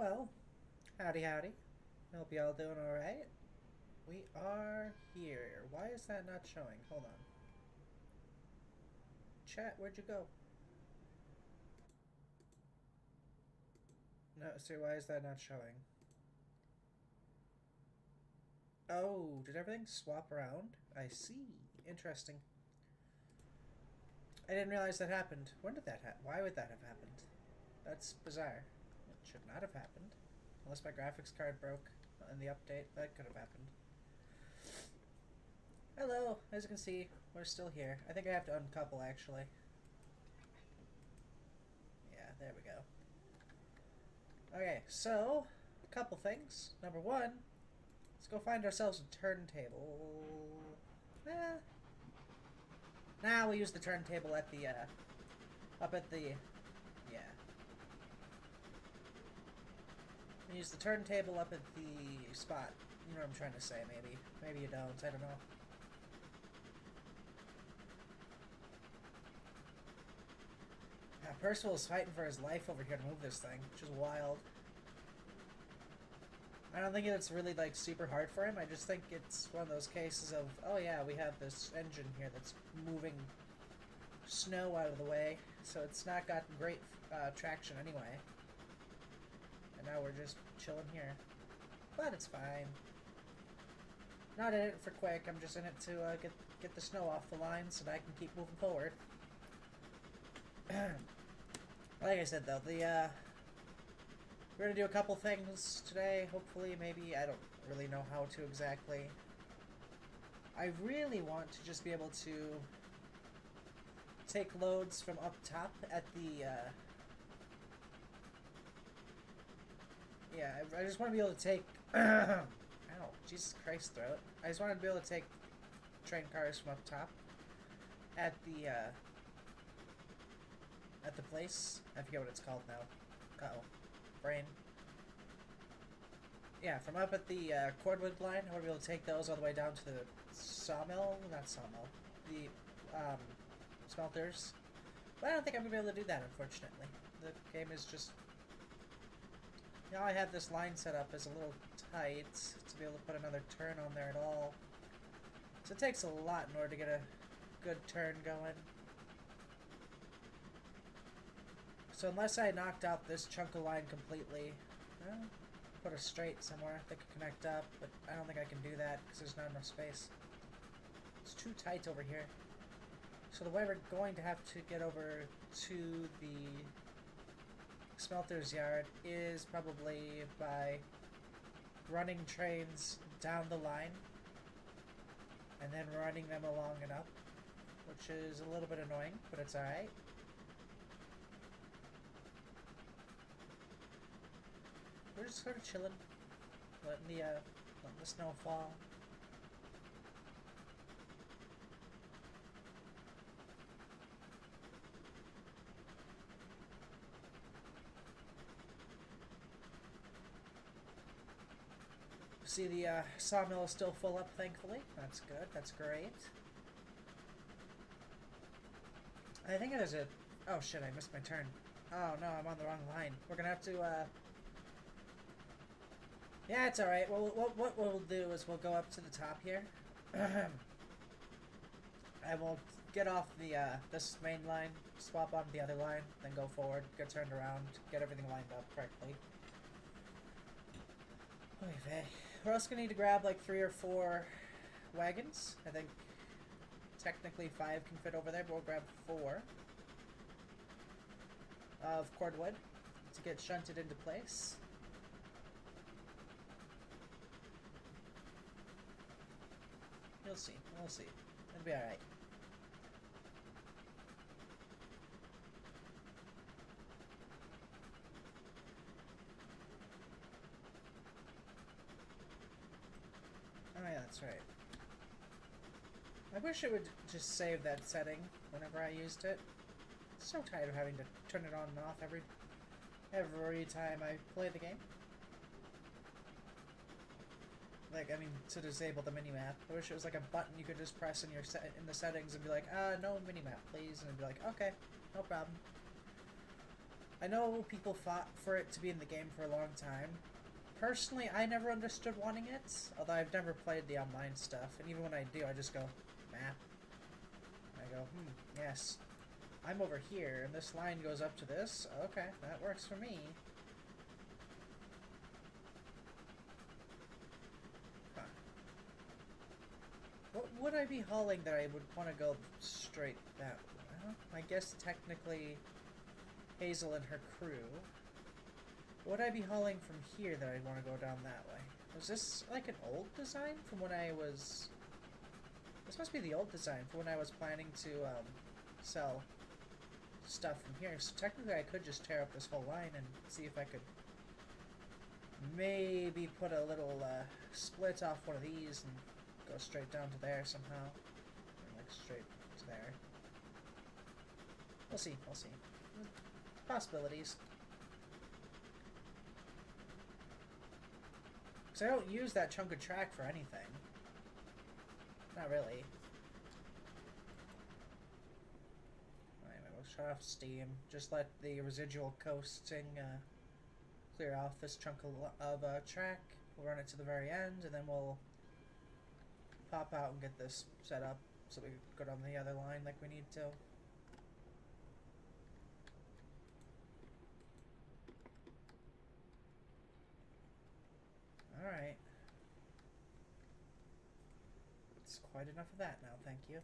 Well, howdy howdy. Hope y'all doing alright. We are here. Why is that not showing? Hold on. Chat, where'd you go? No, see, why is that not showing? Oh, did everything swap around? I see. Interesting. I didn't realize that happened. When did that happen? Why would that have happened? That's bizarre. It should not have happened. Unless my graphics card broke in the update. That could have happened. Hello, as you can see, we're still here. I think I have to uncouple actually. Yeah, there we go. Okay, so, a couple things. Number one, let's go find ourselves a turntable. Eh. Nah, we'll use the turntable at the, up at the, yeah. We'll use the turntable up at the spot. You know what I'm trying to say, maybe. Maybe you don't, I don't know. Yeah, Percival's fighting for his life over here to move this thing, which is wild. I don't think it's really like super hard for him. I just think it's one of those cases of, oh yeah, we have this engine here that's moving snow out of the way, so it's not got great traction anyway. And now we're just chilling here. But it's fine. Not in it for quick, I'm just in it to get the snow off the line so that I can keep moving forward. Like I said though, we're gonna do a couple things today, hopefully, maybe. I don't really know how to exactly. I really want to just be able to take loads from up top at the, yeah, I just want to be able to take, ow, Jesus Christ, throat. I just want to be able to take train cars from up top at the place. I forget what it's called now. Uh-oh. Brain. Yeah, from up at the cordwood line, I want to be able to take those all the way down to the sawmill. Not sawmill. The smelters. But I don't think I'm going to be able to do that, unfortunately. The game is just... Now I have this line set up is a little tight to be able to put another turn on there at all. So it takes a lot in order to get a good turn going. So unless I knocked out this chunk of line completely, well, put a straight somewhere that could connect up, but I don't think I can do that because there's not enough space. It's too tight over here. So the way we're going to have to get over to the smelter's yard is probably by running trains down the line and then running them along and up, which is a little bit annoying, but it's alright. We're just sort of chilling, letting the snow fall. See, the sawmill is still full up, thankfully. That's good. That's great. I think it is a... Oh shit, I missed my turn. Oh no, I'm on the wrong line. We're gonna have to, yeah, it's alright. Well, what we'll do is we'll go up to the top here. And we'll get off the this main line, swap onto the other line, then go forward, get turned around, get everything lined up correctly. Okay, we're also gonna need to grab like 3 or 4 wagons. I think technically 5 can fit over there, but we'll grab 4 of cordwood to get shunted into place. You'll see. We'll see. It'll be alright. Oh yeah, that's right. I wish it would just save that setting whenever I used it. I'm so tired of having to turn it on and off every time I play the game. Like, I mean, to disable the minimap. I wish it was like a button you could just press in your in the settings and be like, no minimap, please, and it'd be like, okay, no problem. I know people fought for it to be in the game for a long time. Personally, I never understood wanting it, although I've never played the online stuff, and even when I do, I just go, map. I go, yes. I'm over here, and this line goes up to this. Okay, that works for me. Huh. What would I be hauling that I would want to go straight that way? Well, I guess technically Hazel and her crew. Would I be hauling from here that I'd want to go down that way? Was this like an old design from when I was... This must be the old design from when I was planning to sell stuff from here. So technically I could just tear up this whole line and see if I could maybe put a little split off one of these and go straight down to there somehow. Or like straight to there. We'll see, we'll see. Possibilities. Because I don't use that chunk of track for anything. Not really. Anyway, we'll shut off Steam. Just let the residual coasting clear off this chunk of track. We'll run it to the very end, and then we'll pop out and get this set up so we can go down the other line like we need to. Alright. It's quite enough of that now, thank you.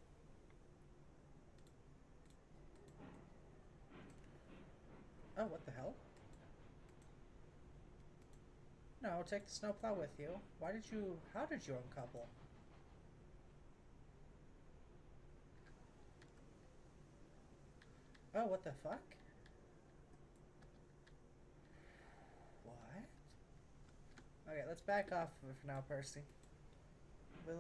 Oh, what the hell? No, take the snowplow with you. Why did you... How did you uncouple? Oh, what the fuck? What? Okay, let's back off for now, Percy. We'll,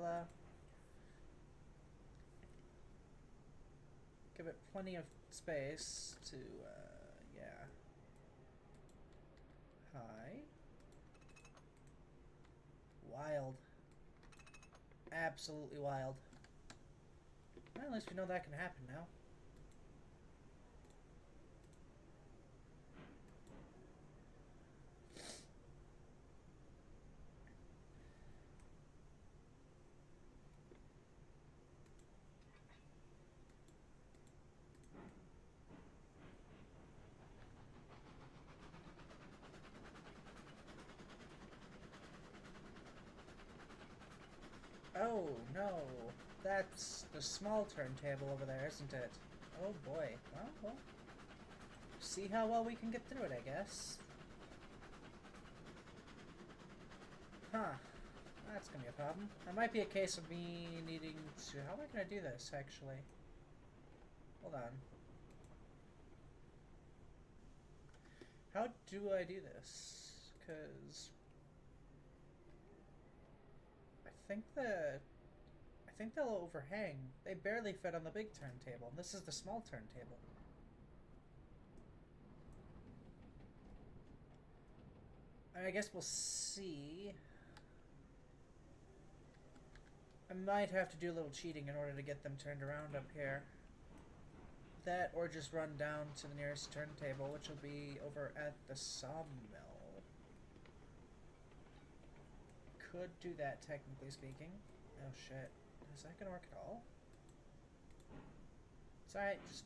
give it plenty of space to, yeah. Hi. Wild. Absolutely wild. Well, at least we know that can happen now. Oh, no. That's the small turntable over there, isn't it? Oh, boy. Well, see how well we can get through it, I guess. Huh. That's gonna be a problem. That might be a case of me needing to... How am I gonna do this, actually? Hold on. How do I do this? Because... I think they'll overhang. They barely fit on the big turntable. This is the small turntable. I guess we'll see. I might have to do a little cheating in order to get them turned around up here. That, or just run down to the nearest turntable, which will be over at the sawmill. Could do that, technically speaking. Oh shit. Is that gonna work at all? It's alright, just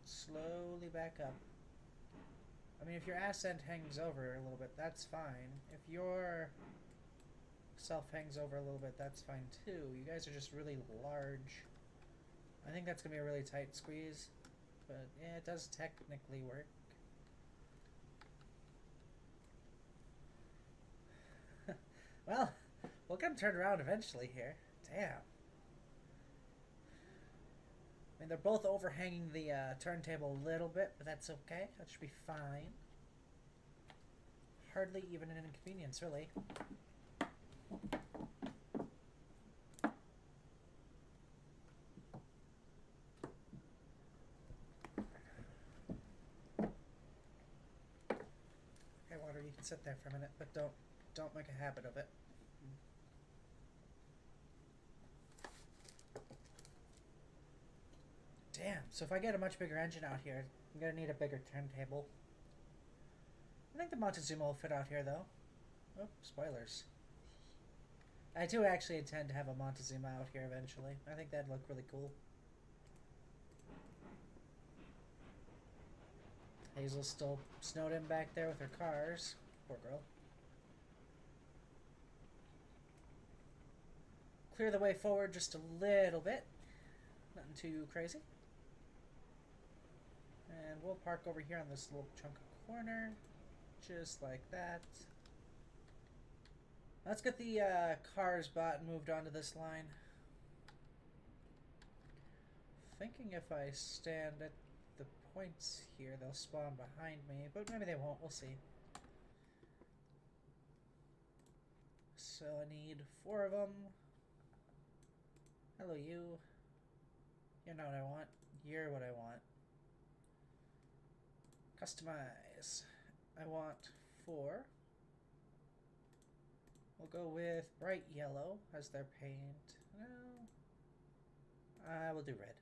slowly back up. I mean, if your ass end hangs over a little bit, that's fine. If your self hangs over a little bit, that's fine too. You guys are just really large. I think that's gonna be a really tight squeeze. But yeah, it does technically work. Well, we'll get them turned around eventually here. Damn. I mean, they're both overhanging the turntable a little bit, but that's okay. That should be fine. Hardly even an inconvenience, really. Okay, Water, you can sit there for a minute, but don't make a habit of it. Damn, so if I get a much bigger engine out here, I'm gonna need a bigger turntable. I think the Montezuma will fit out here, though. Oh, spoilers. I do actually intend to have a Montezuma out here eventually. I think that'd look really cool. Hazel's still snowed in back there with her cars. Poor girl. Clear the way forward just a little bit. Nothing too crazy. And we'll park over here on this little chunk of corner. Just like that. Let's get the cars bought and moved onto this line. Thinking if I stand at the points here, they'll spawn behind me, but maybe they won't. We'll see. So I need 4 of them. Hello, you. You're not what I want. You're what I want. Customize. I want 4. We'll go with bright yellow as their paint. No. I will do red.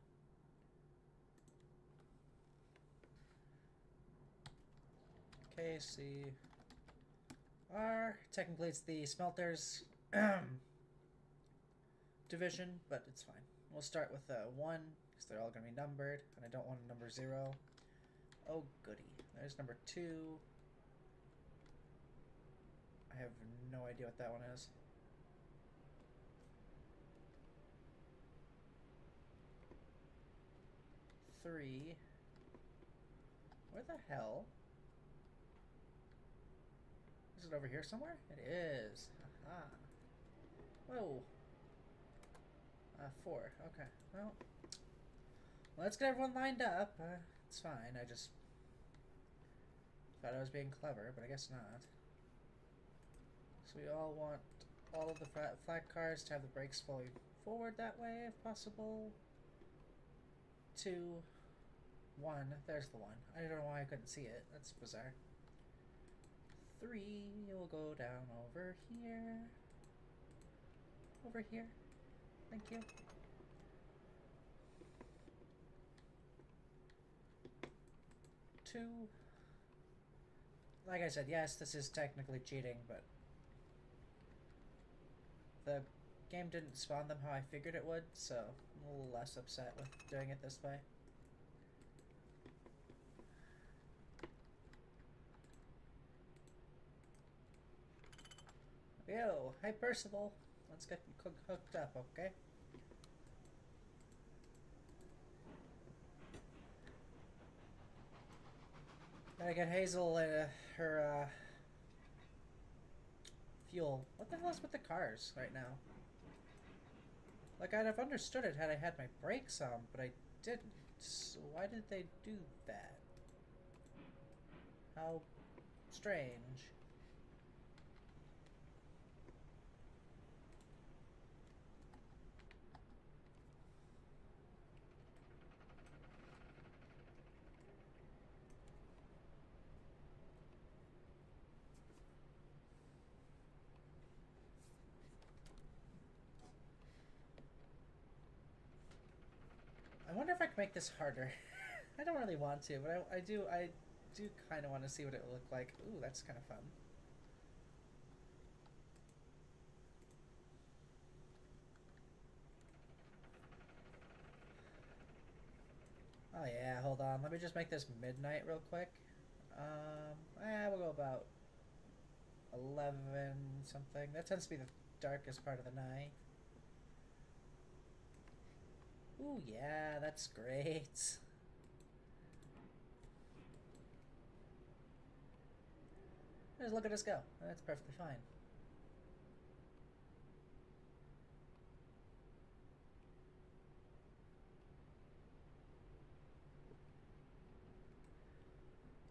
KCR. Technically it's the smelters division, but it's fine. We'll start with 1, because they're all going to be numbered, and I don't want a number 0. Oh, goody. There's number 2. I have no idea what that one is. 3. Where the hell? Is it over here somewhere? It is. Aha. Whoa. 4. Okay. Well, let's get everyone lined up. It's fine. I just thought I was being clever, but I guess not. So we all want all of the flat cars to have the brakes fully forward that way, if possible. 2, 1. There's the 1. I don't know why I couldn't see it. That's bizarre. 3. You'll go down over here. Over here. Thank you. 2. Like I said, yes, this is technically cheating, but the game didn't spawn them how I figured it would, so I'm a little less upset with doing it this way. Yo, hi Percival. Let's get hooked up, okay? Gotta get Hazel her fuel. What the hell is with the cars right now? Like, I'd have understood it had I had my brakes on, but I didn't. So why did they do that? How strange. I wonder if I can make this harder. I don't really want to, but I do kind of want to see what it would look like. Ooh, that's kind of fun. Oh yeah, hold on. Let me just make this midnight real quick. We'll go about 11 something. That tends to be the darkest part of the night. Ooh, yeah, that's great. Just look at us go. That's perfectly fine.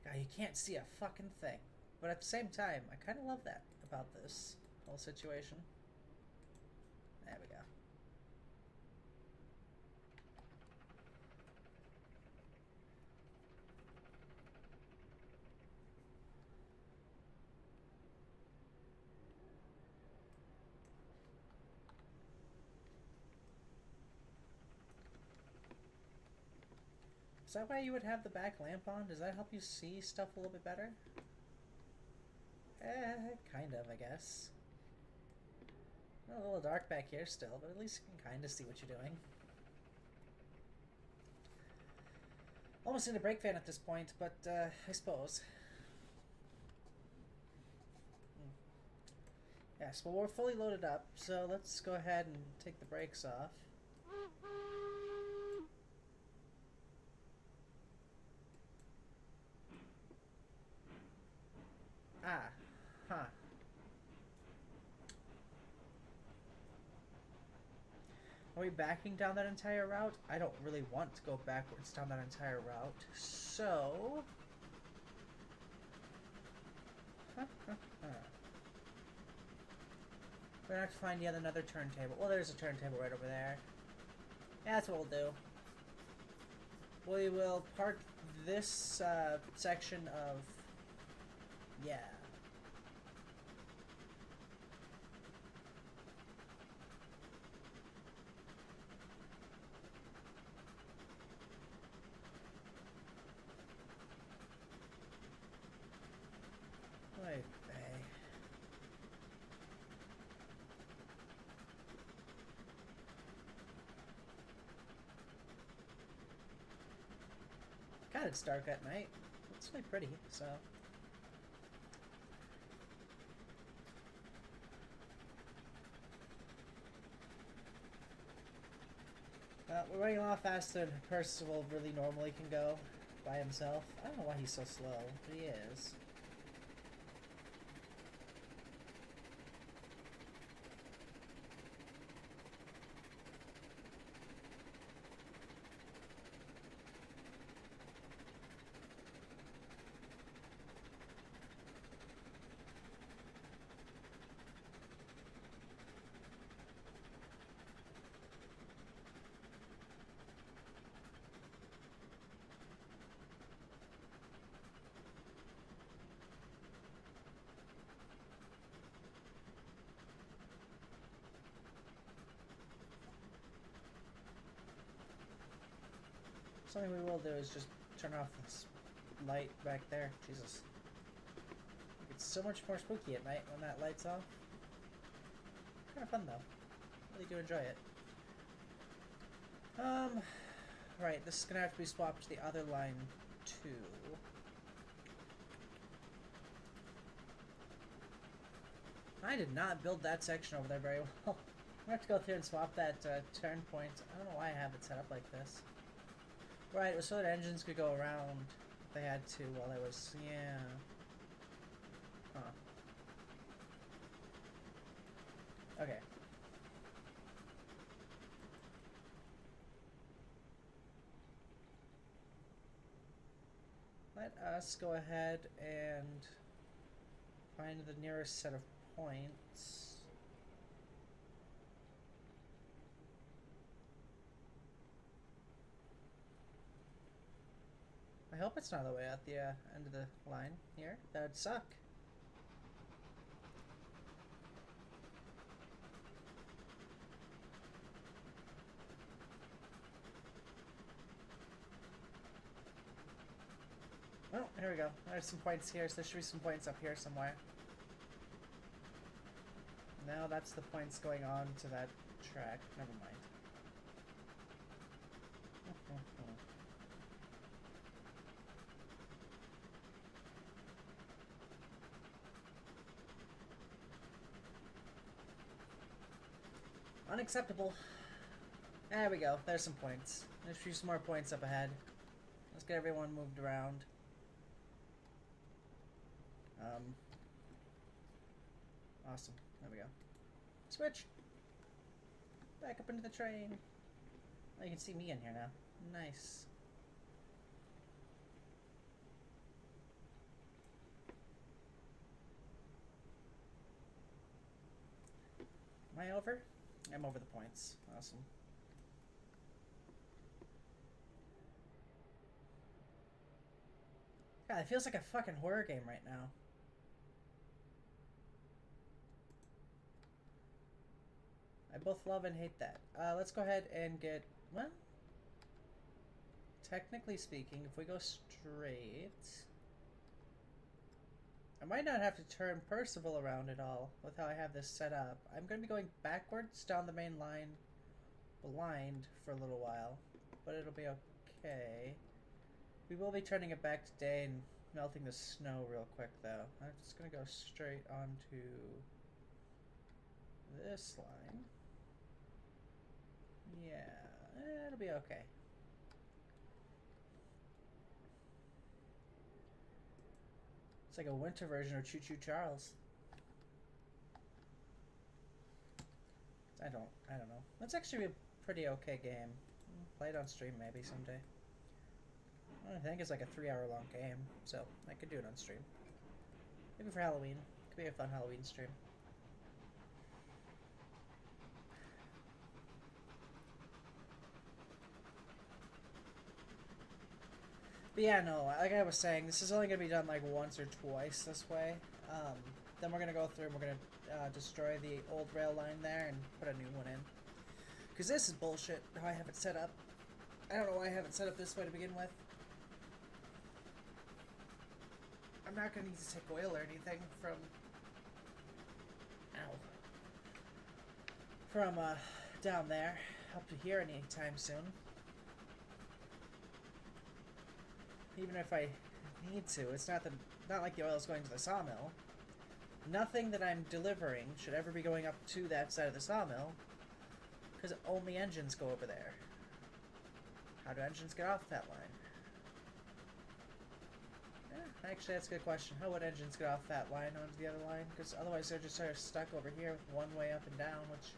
God, you can't see a fucking thing. But at the same time, I kind of love that about this whole situation. There we go. Is that why you would have the back lamp on? Does that help you see stuff a little bit better? Kind of, I guess. A little dark back here still, but at least you can kind of see what you're doing. Almost need a brake fan at this point, but I suppose. Yes, well, we're fully loaded up, so let's go ahead and take the brakes off. Ah, huh. Are we backing down that entire route? I don't really want to go backwards down that entire route, so... We're gonna have to find yet another turntable. Well, there's a turntable right over there. Yeah, that's what we'll do. We will park this section of... Yeah. Oy vey. God, it's dark at night. It's really pretty, so... we're running a lot faster than Percival really normally can go by himself. I don't know why he's so slow, but he is. Something we will do is just turn off this light back there. Jesus. It's so much more spooky at night when that light's off. Kind of fun though. Really do enjoy it. Right, this is gonna have to be swapped to the other line too. I did not build that section over there very well. I'm gonna have to go through and swap that turn point. I don't know why I have it set up like this. Right, it was so that engines could go around if they had to while there was... yeah. Huh. Okay. Let us go ahead and find the nearest set of points. I hope it's not all the way at the end of the line here. That would suck. Oh, here we go. There's some points here, so there should be some points up here somewhere. Now that's the points going on to that track. Never mind. Unacceptable. There we go. There's some points. There's a few more points up ahead. Let's get everyone moved around. Awesome. There we go. Switch! Back up into the train. Oh, you can see me in here now. Nice. Am I over? I'm over the points. Awesome. God, it feels like a fucking horror game right now. I both love and hate that. Let's go ahead and get... well, technically speaking, if we go straight... I might not have to turn Percival around at all with how I have this set up. I'm going to be going backwards down the main line blind for a little while, but it'll be okay. We will be turning it back to day and melting the snow real quick though. I'm just going to go straight onto this line. Yeah, it'll be okay. It's like a winter version of Choo Choo Charles. I don't know. That's actually a pretty okay game. Play it on stream maybe someday. I think it's like a 3-hour long game, so I could do it on stream. Maybe for Halloween. Could be a fun Halloween stream. But yeah, no, like I was saying, this is only going to be done like once or twice this way. Then we're going to go through and we're going to destroy the old rail line there and put a new one in. Because this is bullshit, how I have it set up. I don't know why I have it set up this way to begin with. I'm not going to need to take oil or anything from... Ow. From down there up to here anytime soon. Even if I need to, it's not like the oil is going to the sawmill. Nothing that I'm delivering should ever be going up to that side of the sawmill, because only engines go over there. How do engines get off that line? Yeah, actually, that's a good question. How would engines get off that line onto the other line? Because otherwise they're just sort of stuck over here with one way up and down, which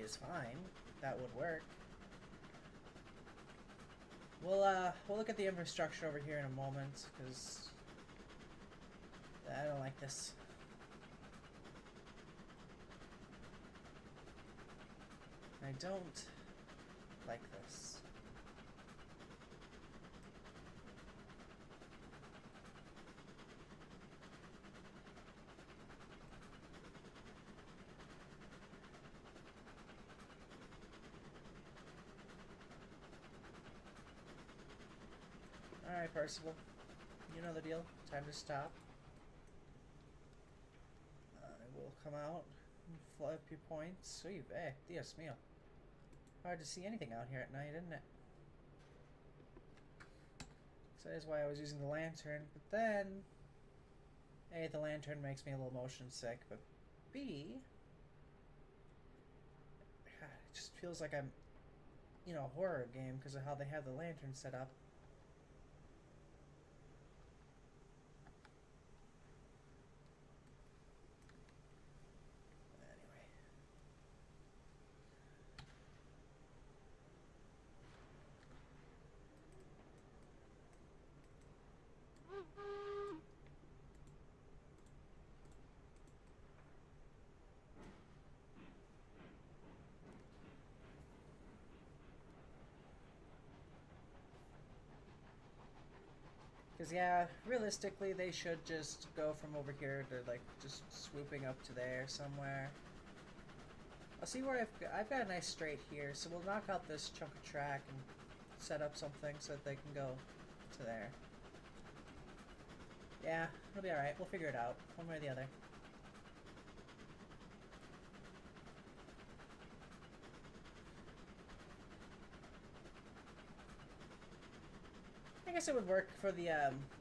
is fine. That would work. We'll look at the infrastructure over here in a moment, because I don't like this. I don't like this. Alright, Percival. You know the deal. Time to stop. I will come out and fly up your points. Oy vey, Dios mío. Hard to see anything out here at night, isn't it? So that is why I was using the lantern. But then, A, the lantern makes me a little motion sick. But B, it just feels like I'm in a horror game because of how they have the lantern set up. Because, yeah, realistically, they should just go from over here to, like, just swooping up to there somewhere. I'll see where I've got a nice straight here, so we'll knock out this chunk of track and set up something so that they can go to there. Yeah, it'll be alright. We'll figure it out, one way or the other. I guess it would work for the,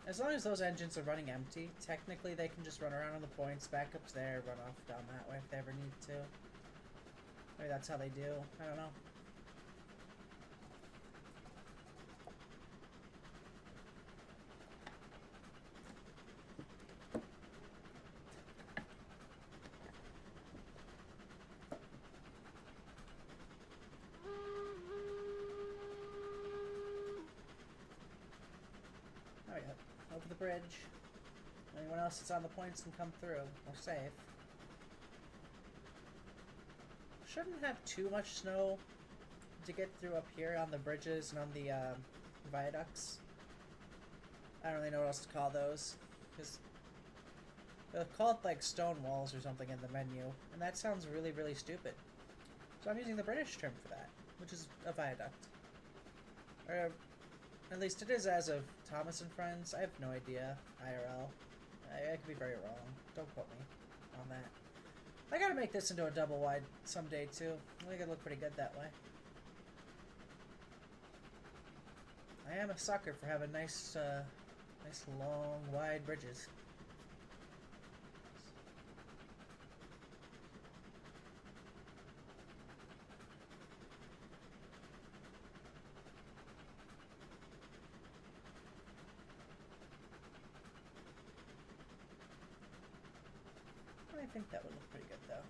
as long as those engines are running empty, technically they can just run around on the points, back up there, run off down that way if they ever need to. Maybe that's how they do. I don't know. Over the bridge. Anyone else that's on the points can come through. We're safe. Shouldn't have too much snow to get through up here on the bridges and on the viaducts. I don't really know what else to call those. Because they're called like stone walls or something in the menu. And that sounds really, really stupid. So I'm using the British term for that, which is a viaduct. Or at least it is as of Thomas and Friends. I have no idea, IRL. I could be very wrong. Don't quote me on that. I gotta make this into a double wide someday too. I think it'd look pretty good that way. I am a sucker for having nice, nice long, wide bridges. I think that would look pretty good though.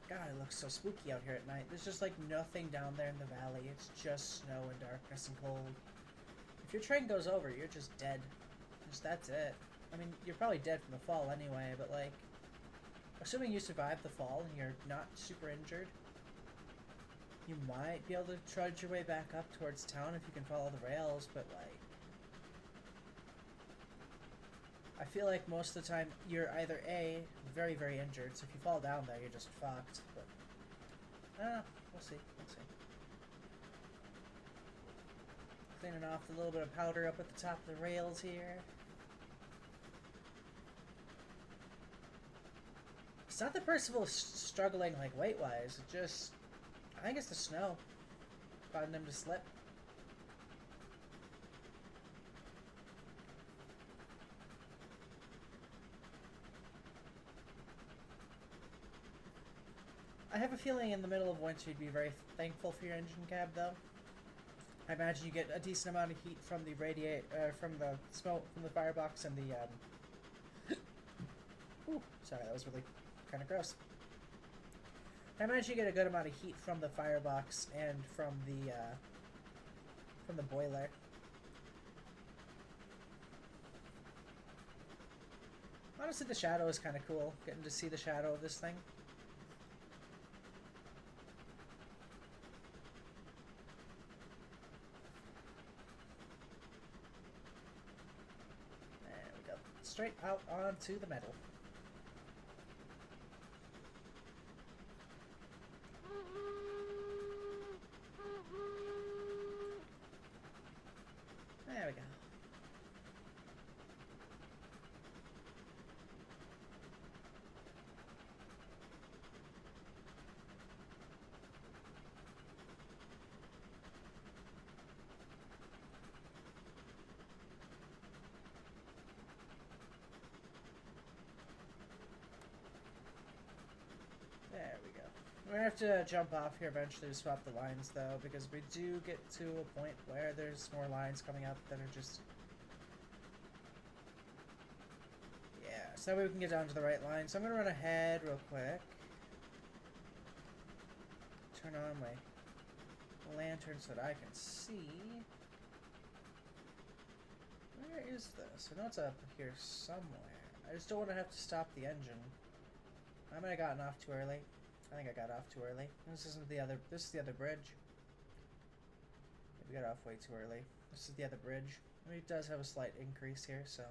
God, it looks so spooky out here at night. There's just like nothing down there in the valley. It's just snow and darkness and cold. If your train goes over, you're just dead. That's it. I mean, you're probably dead from the fall anyway, but like, assuming you survive the fall and you're not super injured, you might be able to trudge your way back up towards town if you can follow the rails, but like, I feel like most of the time you're either A, very, very injured, so if you fall down there, you're just fucked, but, we'll see, we'll see. Cleaning off the little bit of powder up at the top of the rails here. It's not that Percival's struggling, like, weight-wise, it just, I think it's the snow causing him to slip. I have a feeling in the middle of winter you'd be very thankful for your engine cab, though. I imagine you get a decent amount of heat from the from the smoke from the firebox and the Ooh, sorry, that was really kind of gross. I imagine you get a good amount of heat from the firebox and from the boiler. Honestly, the shadow is kind of cool. Getting to see the shadow of this thing. Straight out onto the metal. There we go. There we go. We're gonna have to jump off here eventually to swap the lines though, because we do get to a point where there's more lines coming up that are just... Yeah, so that way we can get down to the right line. So I'm gonna run ahead real quick. Turn on my lantern so that I can see. Where is this? I know it's up here somewhere. I just don't want to have to stop the engine. I might have gotten off too early. I think I got off too early. This is the other bridge. We got off way too early. This is the other bridge. I mean, it does have a slight increase here, so.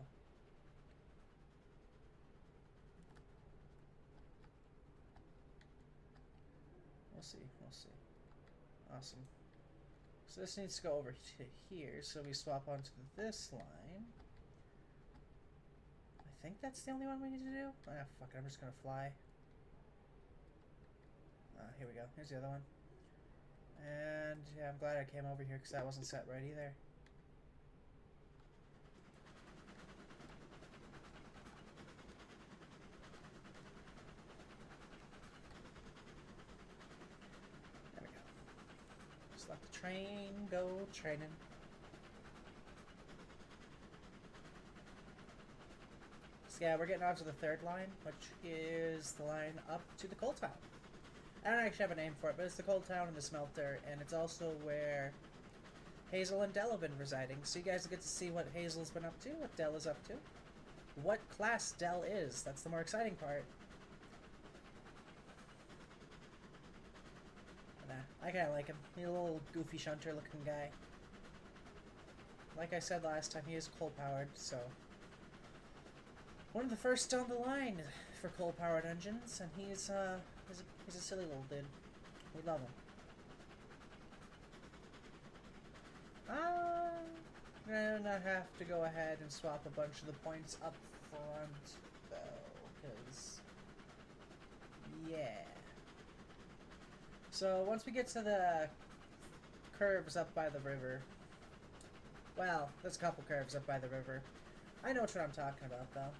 We'll see, we'll see. Awesome. So this needs to go over to here, so we swap onto this line. I think that's the only one we need to do. Ah, fuck it, I'm just gonna fly. Here we go. Here's the other one. And yeah, I'm glad I came over here because that wasn't set right either. There we go. Just let the train go training. So yeah, we're getting on to the third line, which is the line up to the coal town. I don't actually have a name for it, but it's the coal town and the smelter, and it's also where Hazel and Del have been residing. So you guys get to see what Hazel's been up to, what Del is up to, what class Del is. That's the more exciting part. But nah, I kind of like him. He's a little goofy shunter looking guy. Like I said last time, he is coal-powered, so... One of the first down the line for coal-powered engines, and he's a silly little dude. We love him. I'm gonna have to go ahead and swap a bunch of the points up front, So once we get to the curves up by the river, well, there's a couple curves up by the river. I know what I'm talking about, though.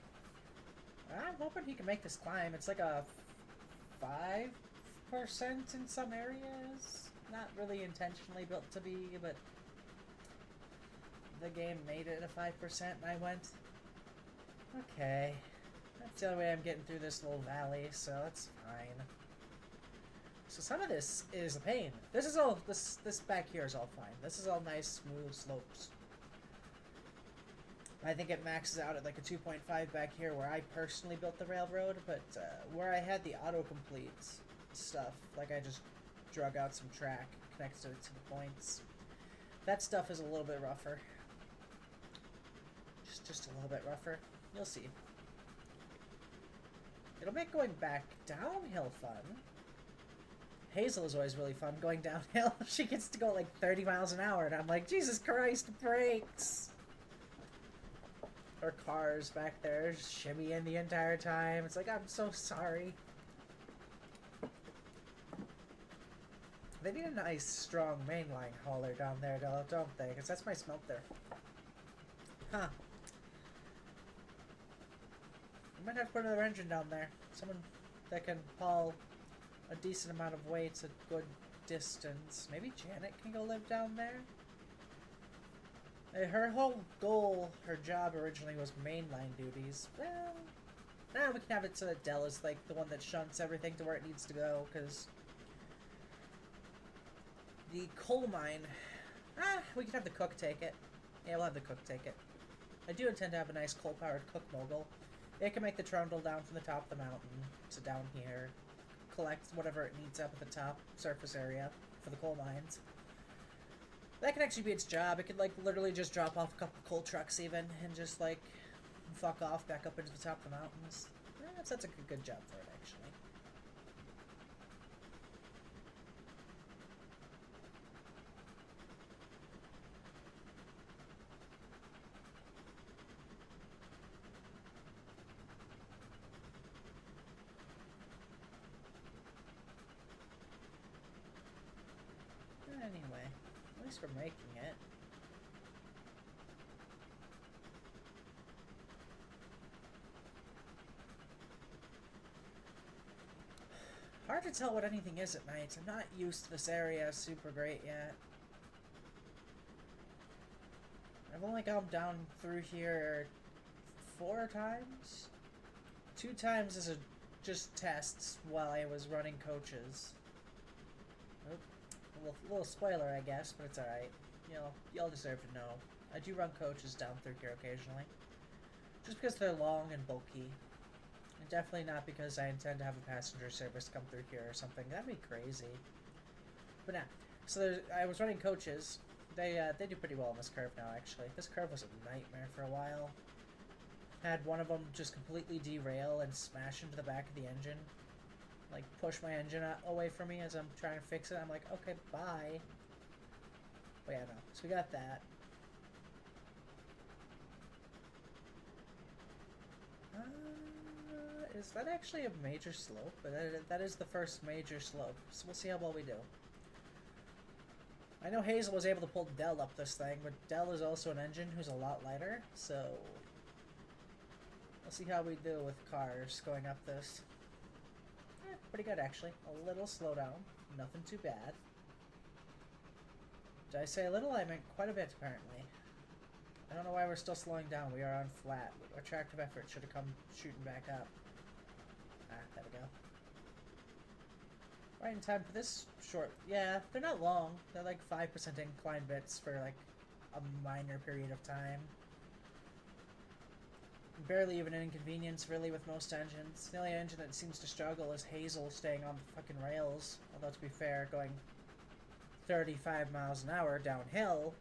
I'm hoping he can make this climb. It's like a 5% in some areas. Not really intentionally built to be, but the game made it a 5% and I went, okay. That's the only way I'm getting through this little valley, so that's fine. So some of this is a pain. This is all, this back here is all fine. This is all nice, smooth slopes. I think it maxes out at like a 2.5 back here where I personally built the railroad, but where I had the autocomplete stuff, like I just drug out some track, connected it to the points. That stuff is a little bit rougher. Just a little bit rougher. You'll see. It'll make going back downhill fun. Hazel is always really fun going downhill. She gets to go like 30 miles an hour, and I'm like, Jesus Christ, brakes! Or cars back there shimmying the entire time. It's like, I'm so sorry. They need a nice, strong mainline hauler down there, don't they? Because that's my smelter. Huh. I might have to put another engine down there. Someone that can haul a decent amount of weight a good distance. Maybe Janet can go live down there? Her whole goal, her job originally was mainline duties. Well, now we can have it so that Dell is like the one that shunts everything to where it needs to go, because the coal mine, we can have the cook take it. Yeah, we'll have the cook take it. I do intend to have a nice coal-powered cook mogul. It can make the trundle down from the top of the mountain to down here, collect whatever it needs up at the top surface area for the coal mines. That could actually be its job. It could, like, literally just drop off a couple coal trucks even, and just, like, fuck off back up into the top of the mountains. That's a good job for it, actually. Anyway, at least we're making it. Hard to tell what anything is at night. I'm not used to this area super great yet. I've only gone down through here 4 times. 2 times as just tests while I was running coaches. Oop. A little spoiler, I guess, but it's alright. Y'all deserve to know. I do run coaches down through here occasionally. Just because they're long and bulky. And definitely not because I intend to have a passenger service come through here or something. That'd be crazy. But nah. So I was running coaches. They do pretty well on this curve now, actually. This curve was a nightmare for a while. Had one of them just completely derail and smash into the back of the engine. Like, push my engine away from me as I'm trying to fix it. I'm like, okay, bye. But yeah, no. So we got that. Is that actually a major slope? That is the first major slope. So we'll see how well we do. I know Hazel was able to pull Dell up this thing, but Dell is also an engine who's a lot lighter, so we'll see how we do with cars going up this. Pretty good, actually. A little slowdown. Nothing too bad. Did I say a little? I meant quite a bit, apparently. I don't know why we're still slowing down. We are on flat. Attractive effort should have come shooting back up. There we go. Right in time for this short... Yeah, they're not long. They're like 5% incline bits for like a minor period of time. Barely even an inconvenience, really, with most engines. The only engine that seems to struggle is Hazel staying on the fucking rails. Although, to be fair, going 35 miles an hour downhill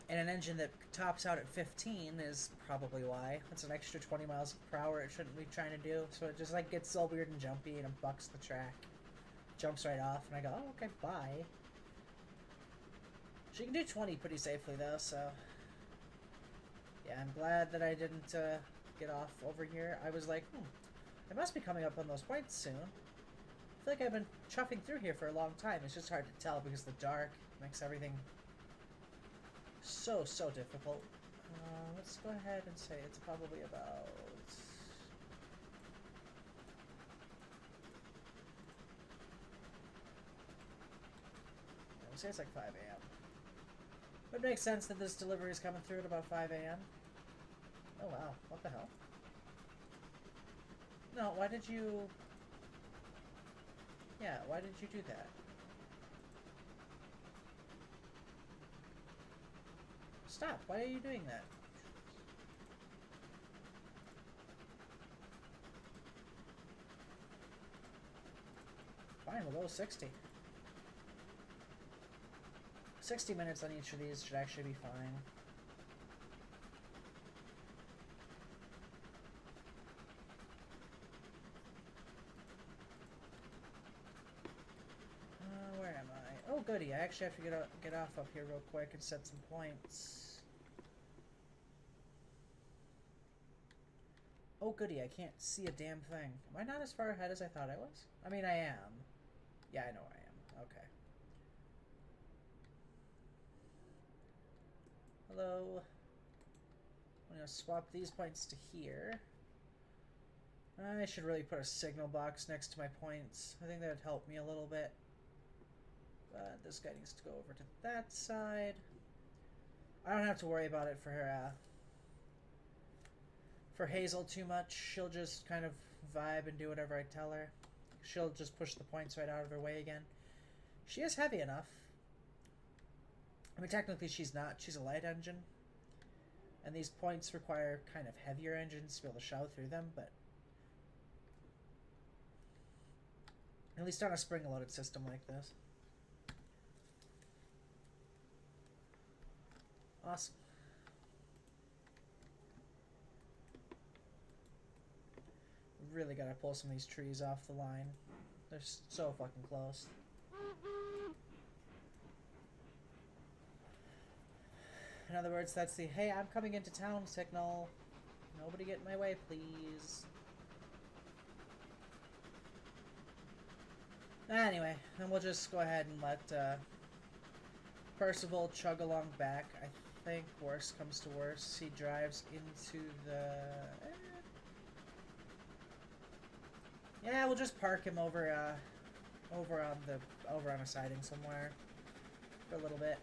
and an engine that tops out at 15 is probably why. That's an extra 20 miles per hour it shouldn't be trying to do. So it just, like, gets all weird and jumpy and it bucks the track. Jumps right off, and I go, oh, okay, bye. She can do 20 pretty safely, though, so... Yeah, I'm glad that I didn't get off over here. I was like, I must be coming up on those points soon. feel like I've been chuffing through here for a long time. It's just hard to tell because the dark makes everything so difficult. Let's go ahead and say it's probably about... I would say it's like 5 a.m. It makes sense that this delivery is coming through at about 5 a.m. Oh wow, what the hell? No, why did you... Yeah, why did you do that? Stop, why are you doing that? Fine, we'll go 60. 60 minutes on each of these should actually be fine. Where am I? Oh goody, I actually have to get off up here real quick and set some points. Oh goody, I can't see a damn thing. Am I not as far ahead as I thought I was? I mean, I am. Yeah, I know I am. Okay. Hello. I'm gonna swap these points to here. I should really put a signal box next to my points. I think that would help me a little bit. But this guy needs to go over to that side. I don't have to worry about it for Hazel too much. She'll just kind of vibe and do whatever I tell her. She'll just push the points right out of her way again. She is heavy enough. I mean, technically she's not. She's a light engine. And these points require kind of heavier engines to be able to shove through them, but... At least on a spring-loaded system like this. Awesome. Really gotta pull some of these trees off the line. They're so fucking close. In other words, that's the, hey, I'm coming into town signal. Nobody get in my way, please. Anyway, then we'll just go ahead and let Percival chug along back. I think worst comes to worst, he drives into the... Yeah, we'll just park him over on a siding somewhere for a little bit.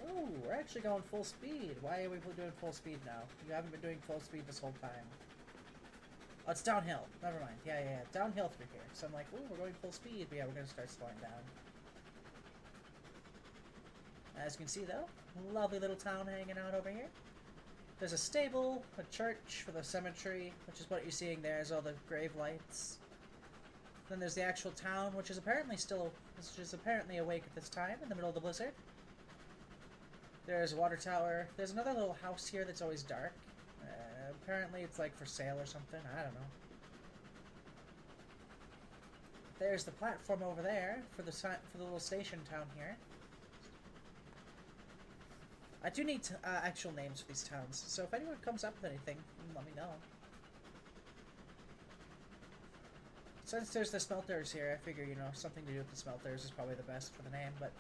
Oh, we're actually going full speed. Why are we doing full speed now? You haven't been doing full speed this whole time. Oh, it's downhill. Never mind. Yeah. Downhill through here. So I'm like, ooh, we're going full speed. But yeah, we're going to start slowing down. As you can see, though, lovely little town hanging out over here. There's a stable, a church for the cemetery, which is what you're seeing there is all the grave lights. Then there's the actual town, which is apparently awake at this time in the middle of the blizzard. There's a water tower. There's another little house here that's always dark. Apparently it's like for sale or something. I don't know. There's the platform over there for the little station town here. I do need actual names for these towns, so if anyone comes up with anything, let me know. Since there's the smelters here, I figure, you know, something to do with the smelters is probably the best for the name, but...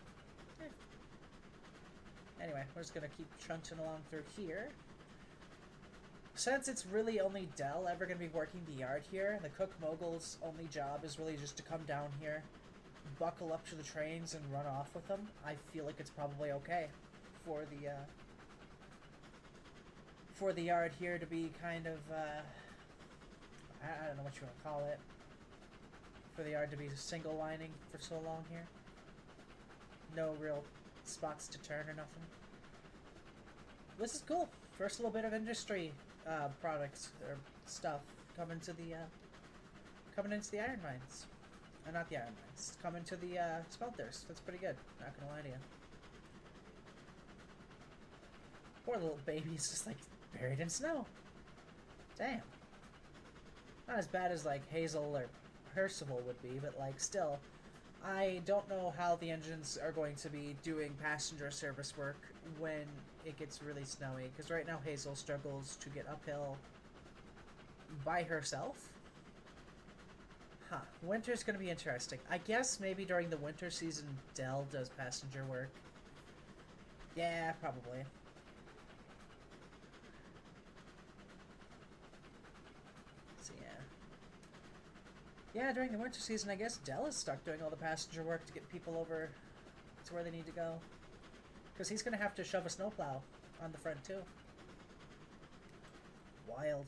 Anyway, we're just gonna keep trunching along through here. Since it's really only Dell ever gonna be working the yard here, and the Cook Mogul's only job is really just to come down here, buckle up to the trains, and run off with them, I feel like it's probably okay for the yard here to be kind of, I don't know what you want to call it, for the yard to be single lining for so long here. No real spots to turn or nothing. This is cool. First little bit of industry products or stuff coming into the iron mines. Not the iron mines. Coming to the smelters. That's pretty good. Not gonna lie to you. Poor little baby's just like buried in snow. Damn. Not as bad as like Hazel or Percival would be, but like still, I don't know how the engines are going to be doing passenger service work when it gets really snowy, because right now Hazel struggles to get uphill by herself. Huh. Winter's gonna be interesting. I guess maybe during the winter season, Dell does passenger work. Yeah, probably. So yeah, during the winter season, I guess Dell is stuck doing all the passenger work to get people over to where they need to go. Because he's gonna have to shove a snowplow on the front too. Wild.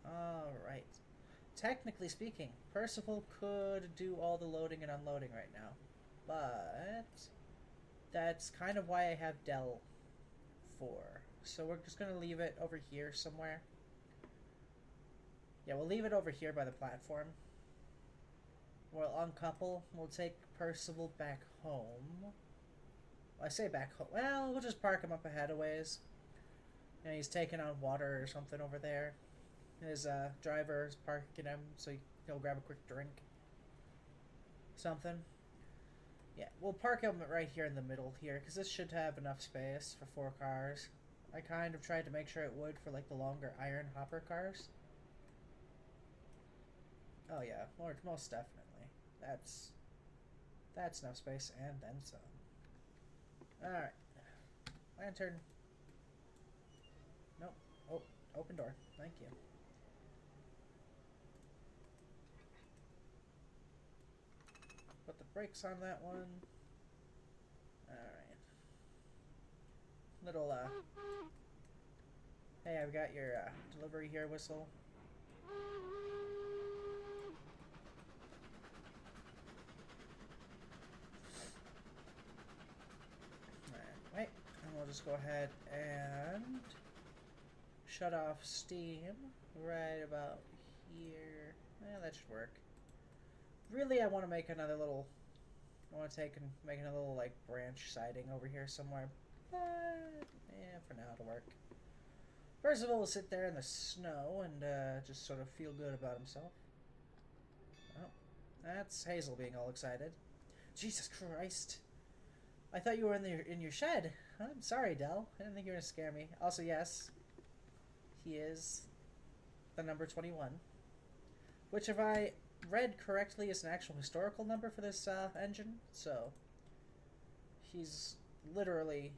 Alright. Technically speaking, Percival could do all the loading and unloading right now. But that's kind of why I have Dell for. So we're just going to leave it over here somewhere. Yeah, we'll leave it over here by the platform. We'll uncouple. We'll take Percival back home. I say back home. Well, we'll just park him up ahead a ways. You know, he's taking on water or something over there. His driver's parking him so he'll grab a quick drink. Something. Yeah, we'll park him right here in the middle here because this should have enough space for 4 cars. I kind of tried to make sure it would for like the longer iron hopper cars. Oh yeah, most definitely. That's enough space and then some. Alright. Lantern. Nope. Oh, open door. Thank you. Put the brakes on that one. Alright. Little, hey, I've got your, delivery here whistle. Alright, and we'll just go ahead and shut off steam right about here. Yeah, that should work. Really, I want to make another little... I want to make another little, like, branch siding over here somewhere. But, yeah, for now it'll work. Percival will sit there in the snow and, just sort of feel good about himself. Oh, that's Hazel being all excited. Jesus Christ. I thought you were in your shed. I'm sorry, Dell. I didn't think you were going to scare me. Also, yes, he is the number 21. Which, if I read correctly, is an actual historical number for this engine. So, he's literally,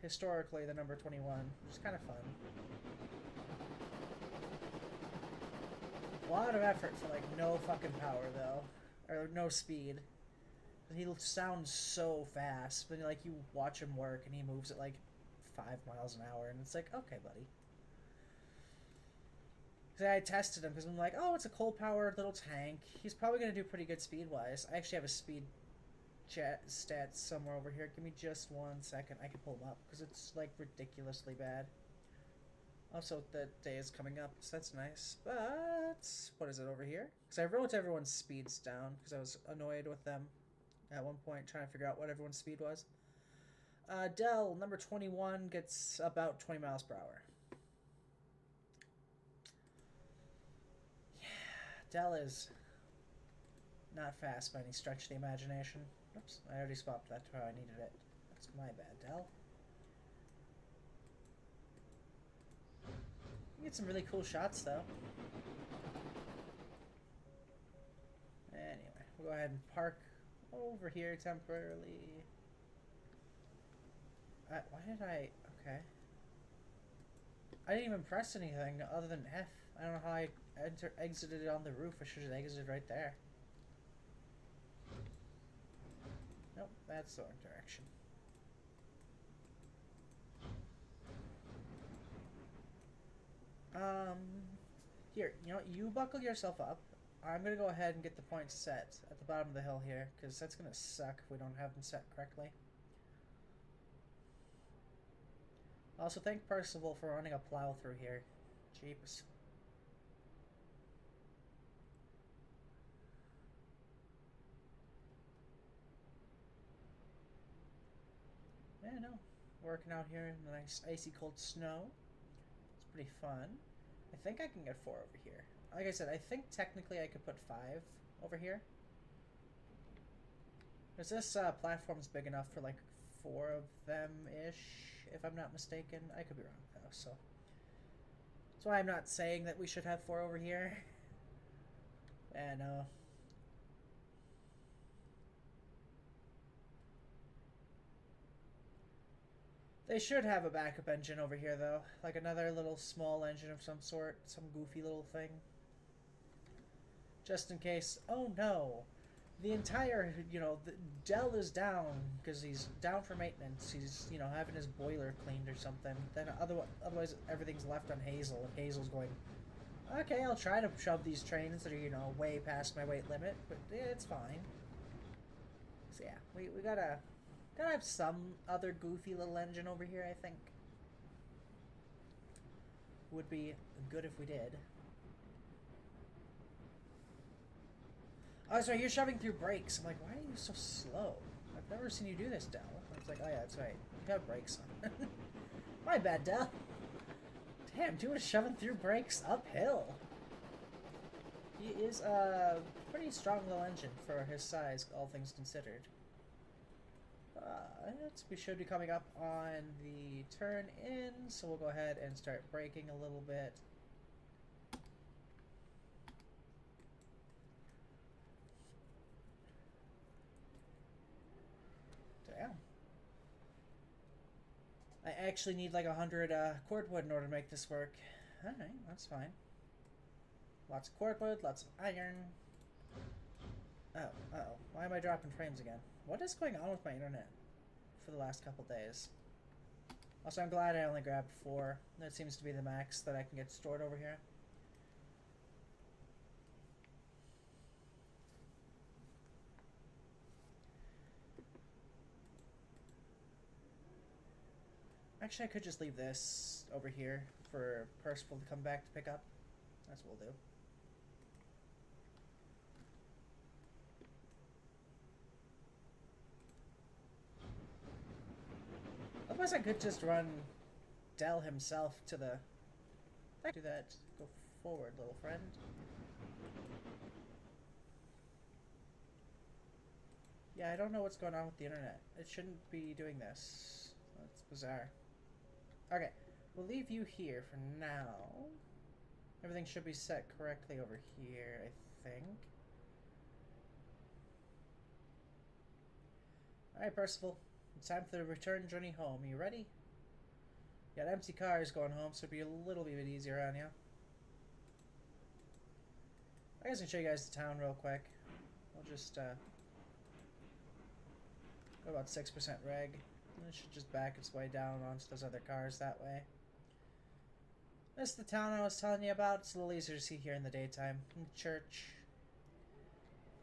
historically, the number 21, which is kind of fun. A lot of effort for, like, no fucking power, though. Or no speed. He sounds so fast, but, like, you watch him work, and he moves at, like, 5 miles an hour, and it's like, okay, buddy. I tested him because I'm like, oh, it's a coal-powered little tank. He's probably going to do pretty good speed-wise. I actually have a speed stats somewhere over here. Give me just 1 second. I can pull them up because it's, like, ridiculously bad. Also, the day is coming up, so that's nice. But, what is it over here? Because I wrote everyone's speeds down because I was annoyed with them at one point trying to figure out what everyone's speed was. Dell, number 21, gets about 20 miles per hour. Dell is not fast by any stretch of the imagination. Oops, I already swapped that to how I needed it. That's my bad, Dell. You get some really cool shots, though. Anyway, we'll go ahead and park over here temporarily. Why did I... Okay. I didn't even press anything other than F. I don't know how I exited on the roof. I should have exited right there. Nope, that's the wrong direction. Here, you know, you buckle yourself up. I'm gonna go ahead and get the points set at the bottom of the hill here, because that's gonna suck if we don't have them set correctly. Also, thank Percival for running a plow through here. Jeeps. Yeah, no. Working out here in the nice icy cold snow. It's pretty fun. I think I can get 4 over here. Like I said, I think technically I could put 5 over here. Because this platform's big enough for like 4 of them-ish, if I'm not mistaken. I could be wrong though, so. That's why I'm not saying that we should have 4 over here. No. They should have a backup engine over here, though. Like another little small engine of some sort. Some goofy little thing. Just in case. Oh no! The entire, the Dell is down because he's down for maintenance. He's, having his boiler cleaned or something. Then otherwise everything's left on Hazel. And Hazel's going, okay, I'll try to shove these trains that are, way past my weight limit. But yeah, it's fine. So yeah, we gotta have some other goofy little engine over here, I think. Would be good if we did. Oh, sorry, you're shoving through brakes. I'm like, why are you so slow? I've never seen you do this, Dell. It's like, oh yeah, that's right. You have brakes on. My bad, Dell. Damn, dude is shoving through brakes uphill. He is a pretty strong little engine for his size, all things considered. We should be coming up on the turn in, so we'll go ahead and start braking a little bit. Damn. I actually need like 100 cordwood in order to make this work. Alright, that's fine. Lots of cordwood, lots of iron. Oh, uh-oh. Why am I dropping frames again? What is going on with my internet for the last couple days? Also, I'm glad I only grabbed 4. That seems to be the max that I can get stored over here. Actually, I could just leave this over here for Percival to come back to pick up. That's what we'll do. Otherwise, I could just run Dell himself to the... Do that. Go forward, little friend. Yeah, I don't know what's going on with the internet. It shouldn't be doing this. That's bizarre. Okay, we'll leave you here for now. Everything should be set correctly over here, I think. Alright, Percival. It's time for the return journey home. Are you ready? You got empty cars going home, so it'll be a little bit easier on you. I guess I can show you guys the town real quick. We'll just go about 6% reg. And it should just back its way down onto those other cars that way. This is the town I was telling you about. It's a little easier to see here in the daytime. Church.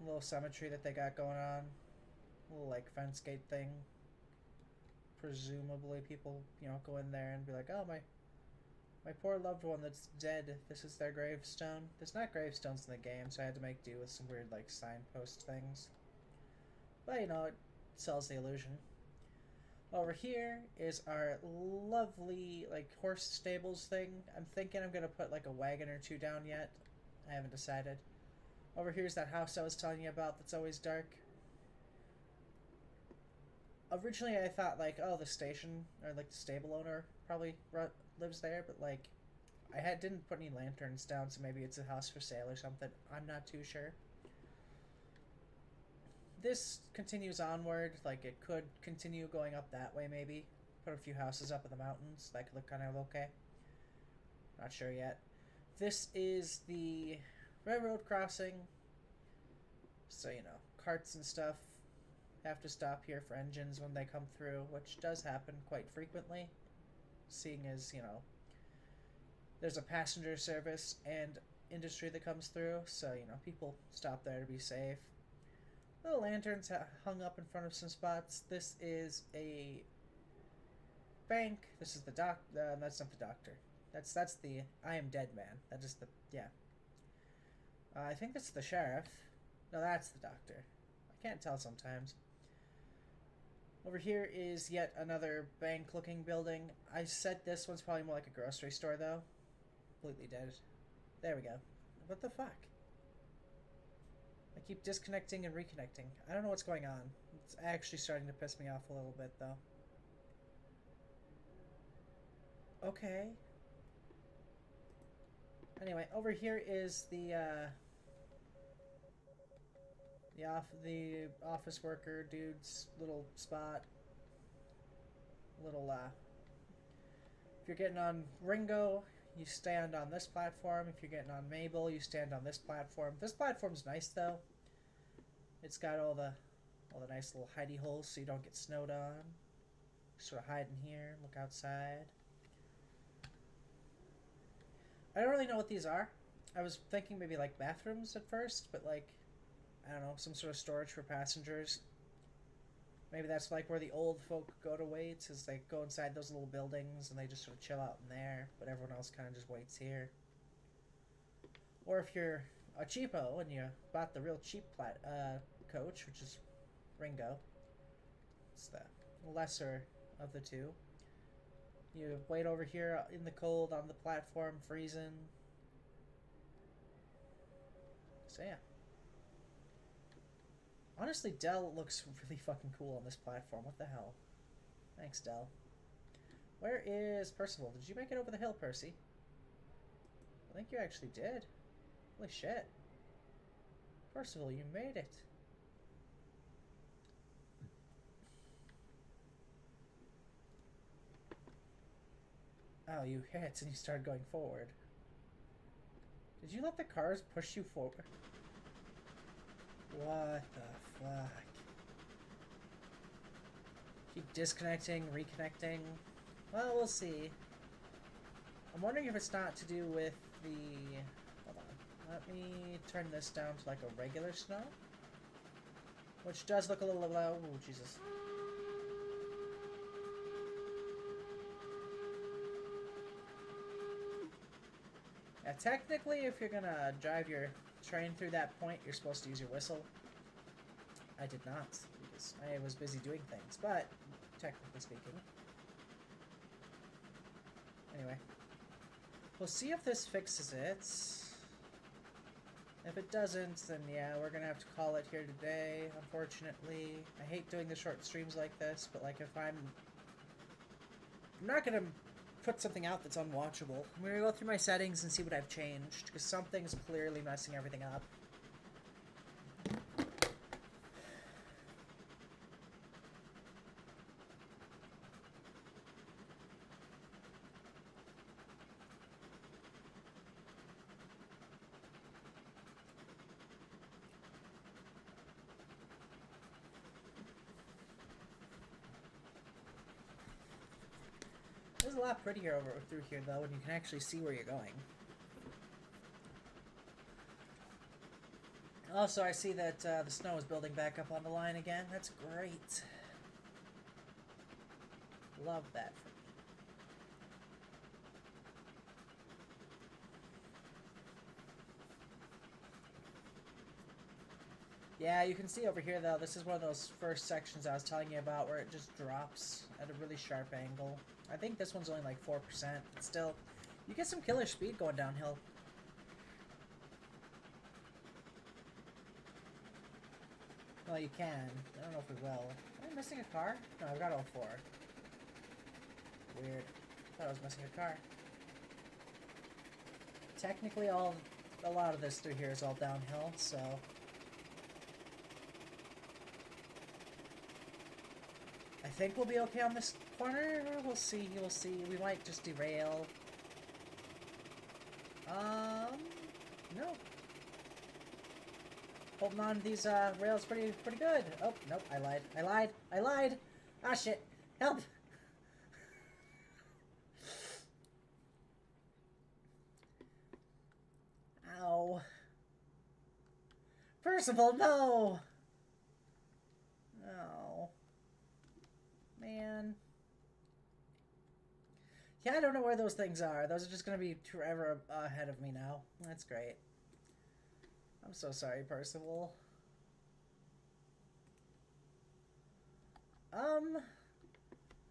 A little cemetery that they got going on. A little like fence gate thing. Presumably people, go in there and be like, oh, my poor loved one that's dead. This is their gravestone. There's not gravestones in the game, so I had to make do with some weird like signpost things. But it sells the illusion. Over here is our lovely like horse stables thing. I'm thinking I'm gonna put like a wagon or 2 down yet. I haven't decided. Over here's that house I was telling you about that's always dark. Originally I thought like, oh, the station or like the stable owner probably lives there, but like didn't put any lanterns down, so maybe it's a house for sale or something. I'm not too sure. This continues onward, like it could continue going up that way maybe. Put a few houses up in the mountains, that could look kind of okay. Not sure yet. This is the railroad crossing. So, carts and stuff have to stop here for engines when they come through, which does happen quite frequently. Seeing as, there's a passenger service and industry that comes through, so, people stop there to be safe. Little lanterns hung up in front of some spots. This is a bank. This is the that's not the doctor. That's the I am dead man. That is the, yeah. I think that's the sheriff. No, that's the doctor. I can't tell sometimes. Over here is yet another bank-looking building. I said this one's probably more like a grocery store, though. Completely dead. There we go. What the fuck? I keep disconnecting and reconnecting. I don't know what's going on. It's actually starting to piss me off a little bit, though. Okay. Anyway, over here is the office worker dude's little spot. If you're getting on Ringo, you stand on this platform. If you're getting on Mabel, you stand on this platform. This platform's nice though. It's got all the nice little hidey holes so you don't get snowed on. Sort of hide in here, look outside. I don't really know what these are. I was thinking maybe like bathrooms at first, but like, I don't know, some sort of storage for passengers. Maybe that's like where the old folk go to wait, is they go inside those little buildings and they just sort of chill out in there, but everyone else kind of just waits here. Or if you're a cheapo and you bought the real cheap coach, which is Ringo, it's the lesser of the two. You wait over here in the cold on the platform, freezing. So yeah. Honestly, Dell looks really fucking cool on this platform. What the hell? Thanks, Dell. Where is Percival? Did you make it over the hill, Percy? I think you actually did. Holy shit. Percival, you made it. Oh, you hit and you started going forward. Did you let the cars push you forward? What the fuck? Keep disconnecting, reconnecting. Well, we'll see. I'm wondering if it's not to do with the... Hold on. Let me turn this down to like a regular snow. Which does look a little low. Oh, Jesus. Yeah, technically, if you're gonna drive your train through that point, you're supposed to use your whistle. I did not, because I was busy doing things, but technically speaking. Anyway. We'll see if this fixes it. If it doesn't, then yeah, we're gonna have to call it here today, unfortunately. I hate doing the short streams like this, but like if I'm not gonna put something out that's unwatchable. I'm gonna go through my settings and see what I've changed, because something's clearly messing everything up. It's a lot prettier over through here, though, and you can actually see where you're going. Also, I see that the snow is building back up on the line again. That's great. Love that for me. Yeah, you can see over here, though, this is one of those first sections I was telling you about where it just drops at a really sharp angle. I think this one's only like 4%, but still, you get some killer speed going downhill. Well, you can. I don't know if we will. Am I missing a car? No, I've got all 4. Weird. I thought I was missing a car. Technically, a lot of this through here is all downhill, so... I think we'll be okay on this corner. We'll see, we'll see. We might just derail. No. Holding on to these rails pretty good. Oh, nope, I lied. Ah, shit. Help! Ow. Percival, no! Oh. Man. Yeah, I don't know where those things are. Those are just gonna be forever ahead of me now. That's great. I'm so sorry, Percival.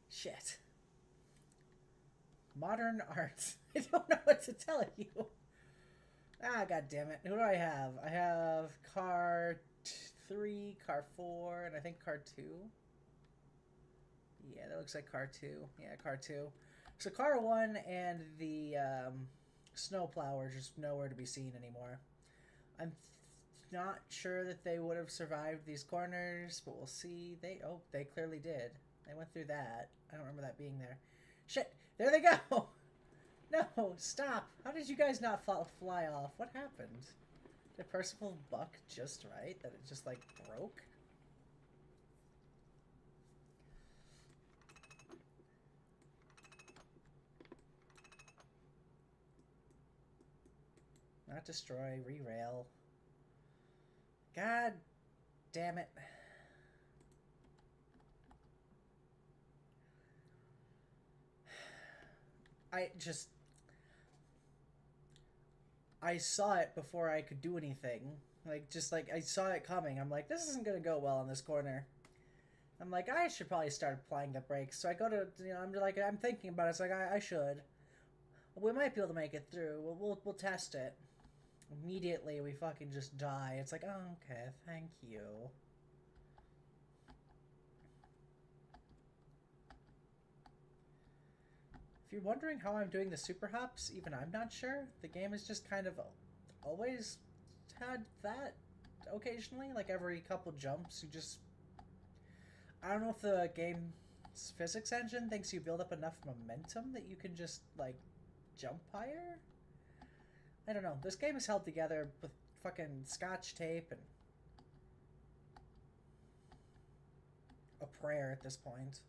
Shit. Modern art. I don't know what to tell you. Ah, god damn it. Who do I have? I have car 3, car 4, and I think car 2. Yeah, that looks like car 2. Yeah, car 2. So car 1 and the snowplow are just nowhere to be seen anymore. I'm not sure that they would have survived these corners, but we'll see. They clearly did. They went through that. I don't remember that being there. Shit! There they go! No! Stop! How did you guys not fly off? What happened? Did Percival buck just right? That it just, like, broke? Not destroy, re-rail. God damn it. I saw it before I could do anything. Like, just like, I saw it coming. I'm like, this isn't gonna go well in this corner. I'm like, I should probably start applying the brakes. So I go to, I'm thinking about it. It's like, I should. We might be able to make it through. We'll test it. Immediately, we fucking just die. It's like, oh, okay, thank you. If you're wondering how I'm doing the super hops, even I'm not sure. The game has just kind of always had that occasionally. Like every couple jumps, you just... I don't know if the game's physics engine thinks you build up enough momentum that you can just, like, jump higher? I don't know. This game is held together with fucking scotch tape and a prayer at this point.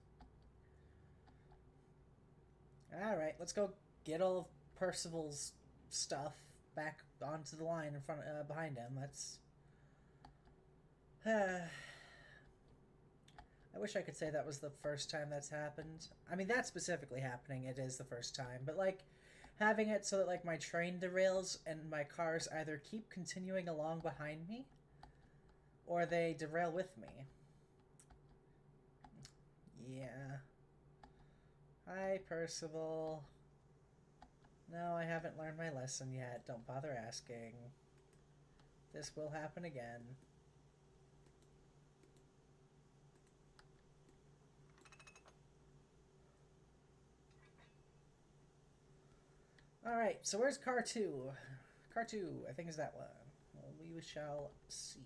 Alright, let's go get all of Percival's stuff back onto the line in front, behind him. That's... I wish I could say that was the first time that's happened. I mean, that's specifically happening. It is the first time. But, like, having it so that, like, my train derails and my cars either keep continuing along behind me or they derail with me. Yeah. Hi, Percival. No, I haven't learned my lesson yet. Don't bother asking. This will happen again. Alright, so where's car 2? Car 2, I think is that one. Well, we shall see.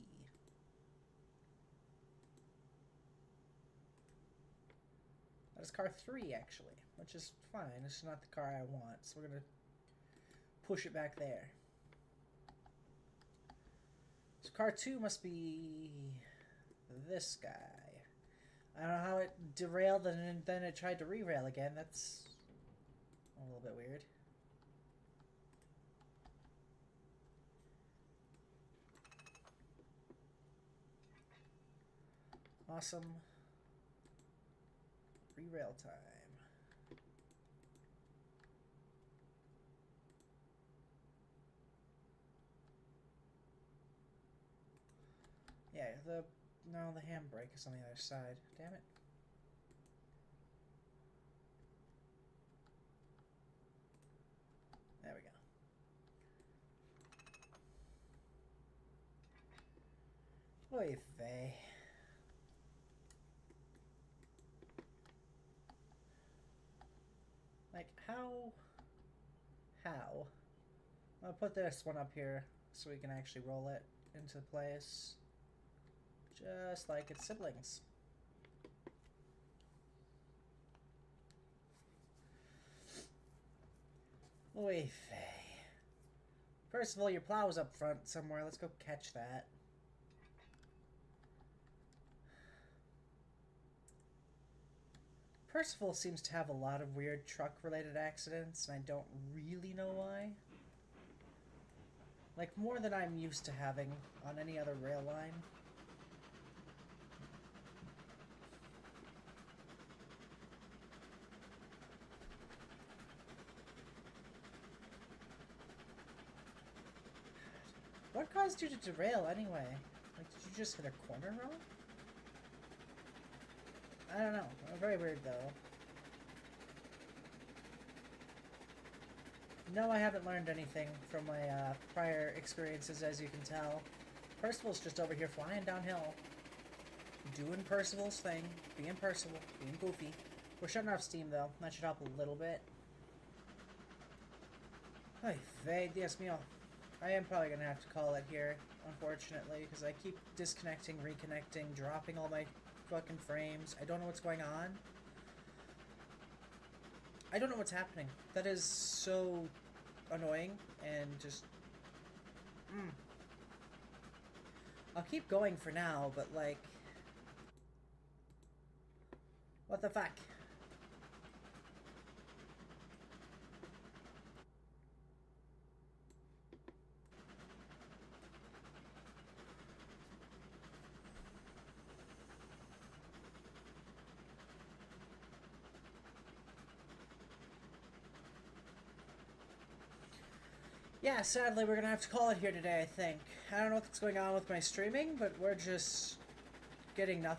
That is car 3, actually, which is fine. It's not the car I want, so we're going to push it back there. So car 2 must be this guy. I don't know how it derailed and then it tried to re-rail again. That's a little bit weird. Awesome. Re-rail time. Yeah, the handbrake is on the other side. Damn it. There we go. Oy vey. Like, how? I'm gonna put this one up here so we can actually roll it into place. Just like its siblings. Oy vey. First of all, your plow's up front somewhere. Let's go catch that. Percival seems to have a lot of weird truck-related accidents, and I don't really know why. Like, more than I'm used to having on any other rail line. What caused you to derail anyway? Like, did you just hit a corner wrong? I don't know. Very weird, though. No, I haven't learned anything from my prior experiences, as you can tell. Percival's just over here flying downhill. Doing Percival's thing. Being Percival. Being goofy. We're shutting off steam, though. That should help a little bit. Ay, vey, Dios mío. I am probably gonna have to call it here, unfortunately, because I keep disconnecting, reconnecting, dropping all my fucking frames. I don't know what's going on. I don't know what's happening. That is so annoying and just... I'll keep going for now, but like... What the fuck? Yeah, sadly, we're gonna have to call it here today, I think. I don't know what's going on with my streaming, but we're just getting nothing.